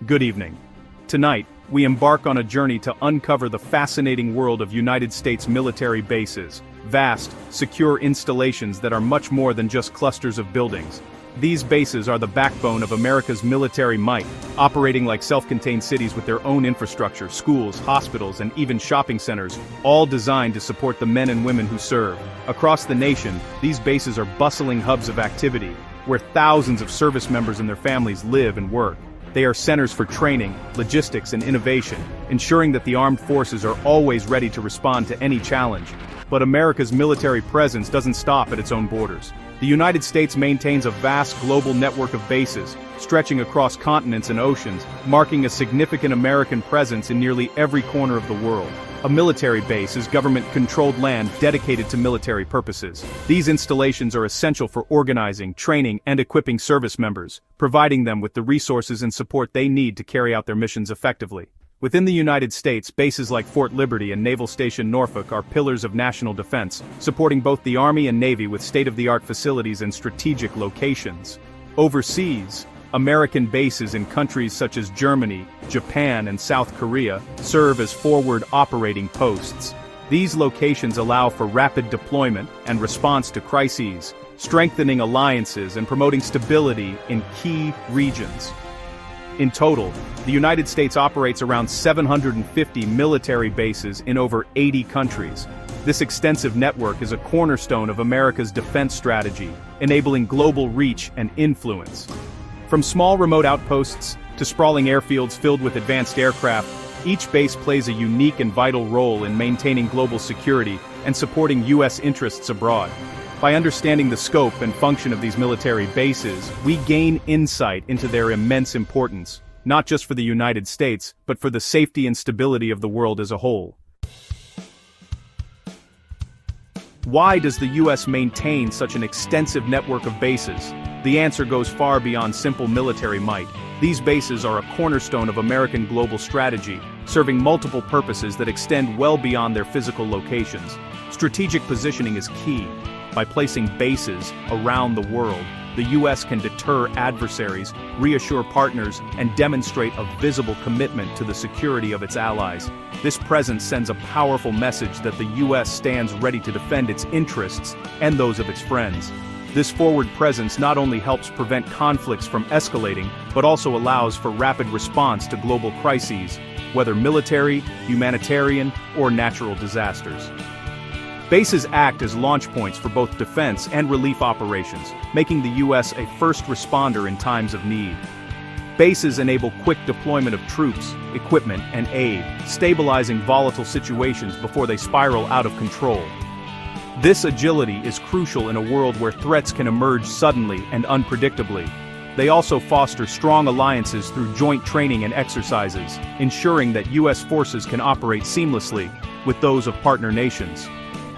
Good evening. Tonight, we embark on a journey to uncover the fascinating world of United States military bases, vast, secure installations that are much more than just clusters of buildings. These bases are the backbone of America's military might, operating like self-contained cities with their own infrastructure, schools, hospitals, and even shopping centers, all designed to support the men and women who serve. Across the nation, these bases are bustling hubs of activity, where thousands of service members and their families live and work. They are centers for training, logistics, and innovation, ensuring that the armed forces are always ready to respond to any challenge. But America's military presence doesn't stop at its own borders. The United States maintains a vast global network of bases, stretching across continents and oceans, marking a significant American presence in nearly every corner of the world. A military base is government-controlled land dedicated to military purposes. These installations are essential for organizing, training, and equipping service members, providing them with the resources and support they need to carry out their missions effectively. Within the United States, bases like Fort Liberty and Naval Station Norfolk are pillars of national defense, supporting both the Army and Navy with state-of-the-art facilities and strategic locations. Overseas, American bases in countries such as Germany, Japan, and South Korea serve as forward operating posts. These locations allow for rapid deployment and response to crises, strengthening alliances and promoting stability in key regions. In total, the United States operates around 750 military bases in over 80 countries. This extensive network is a cornerstone of America's defense strategy, enabling global reach and influence. From small remote outposts to sprawling airfields filled with advanced aircraft, each base plays a unique and vital role in maintaining global security and supporting U.S. interests abroad. By understanding the scope and function of these military bases, we gain insight into their immense importance, not just for the United States, but for the safety and stability of the world as a whole. Why does the U.S. maintain such an extensive network of bases? The answer goes far beyond simple military might. These bases are a cornerstone of American global strategy, serving multiple purposes that extend well beyond their physical locations. Strategic positioning is key. By placing bases around the world, the U.S. can deter adversaries, reassure partners, and demonstrate a visible commitment to the security of its allies. This presence sends a powerful message that the U.S. stands ready to defend its interests and those of its friends. This forward presence not only helps prevent conflicts from escalating, but also allows for rapid response to global crises, whether military, humanitarian, or natural disasters. Bases act as launch points for both defense and relief operations, making the U.S. a first responder in times of need. Bases enable quick deployment of troops, equipment, and aid, stabilizing volatile situations before they spiral out of control. This agility is crucial in a world where threats can emerge suddenly and unpredictably. They also foster strong alliances through joint training and exercises, ensuring that U.S. forces can operate seamlessly with those of partner nations.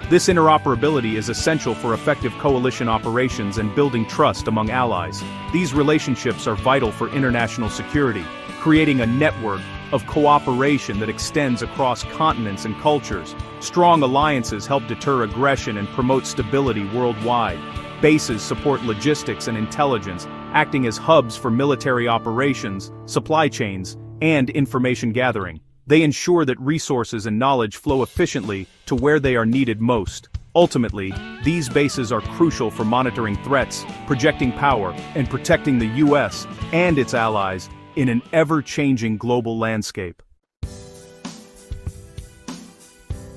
This interoperability is essential for effective coalition operations and building trust among allies. These relationships are vital for international security, creating a network of cooperation that extends across continents and cultures. Strong alliances help deter aggression and promote stability worldwide. Bases support logistics and intelligence, acting as hubs for military operations, supply chains, and information gathering. They ensure that resources and knowledge flow efficiently to where they are needed most. Ultimately, these bases are crucial for monitoring threats, projecting power, and protecting the U.S. and its allies in an ever-changing global landscape.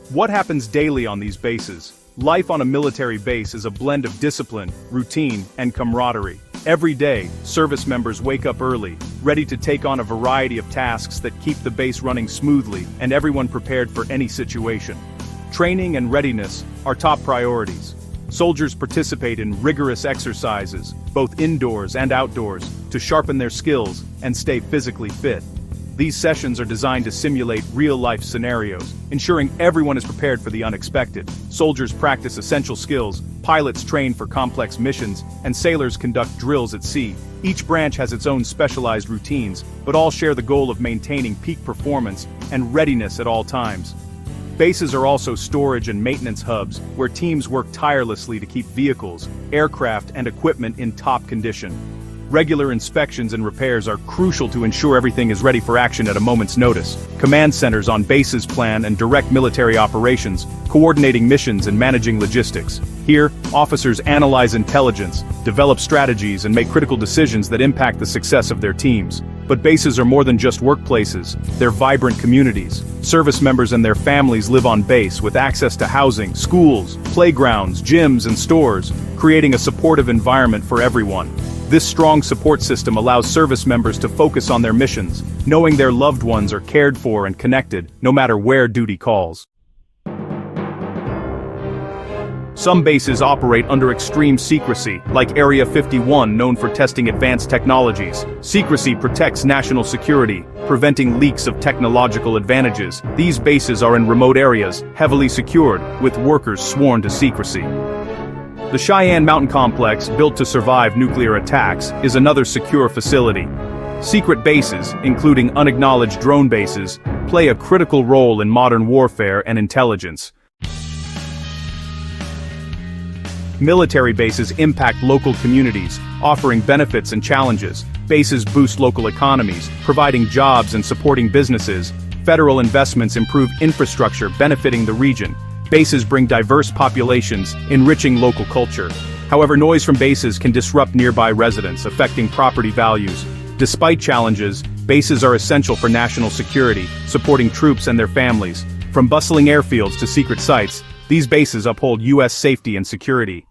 What happens daily on these bases? Life on a military base is a blend of discipline, routine, and camaraderie. Every day, service members wake up early, ready to take on a variety of tasks that keep the base running smoothly and everyone prepared for any situation. Training and readiness are top priorities. Soldiers participate in rigorous exercises, both indoors and outdoors, to sharpen their skills and stay physically fit. These sessions are designed to simulate real-life scenarios, ensuring everyone is prepared for the unexpected. Soldiers practice essential skills, pilots train for complex missions, and sailors conduct drills at sea. Each branch has its own specialized routines, but all share the goal of maintaining peak performance and readiness at all times. Bases are also storage and maintenance hubs, where teams work tirelessly to keep vehicles, aircraft, and equipment in top condition. Regular inspections and repairs are crucial to ensure everything is ready for action at a moment's notice. Command centers on bases plan and direct military operations, coordinating missions and managing logistics. Here, officers analyze intelligence, develop strategies and make critical decisions that impact the success of their teams. But bases are more than just workplaces, they're vibrant communities. Service members and their families live on base with access to housing, schools, playgrounds, gyms and stores, creating a supportive environment for everyone. This strong support system allows service members to focus on their missions, knowing their loved ones are cared for and connected, no matter where duty calls. Some bases operate under extreme secrecy, like Area 51, known for testing advanced technologies. Secrecy protects national security, preventing leaks of technological advantages. These bases are in remote areas, heavily secured, with workers sworn to secrecy. The Cheyenne Mountain Complex, built to survive nuclear attacks, is another secure facility. Secret bases, including unacknowledged drone bases, play a critical role in modern warfare and intelligence. Military bases impact local communities, offering benefits and challenges. Bases boost local economies, providing jobs and supporting businesses. Federal investments improve infrastructure, benefiting the region. Bases bring diverse populations, enriching local culture. However, noise from bases can disrupt nearby residents, affecting property values. Despite challenges, bases are essential for national security, supporting troops and their families. From bustling airfields to secret sites, these bases uphold U.S. safety and security.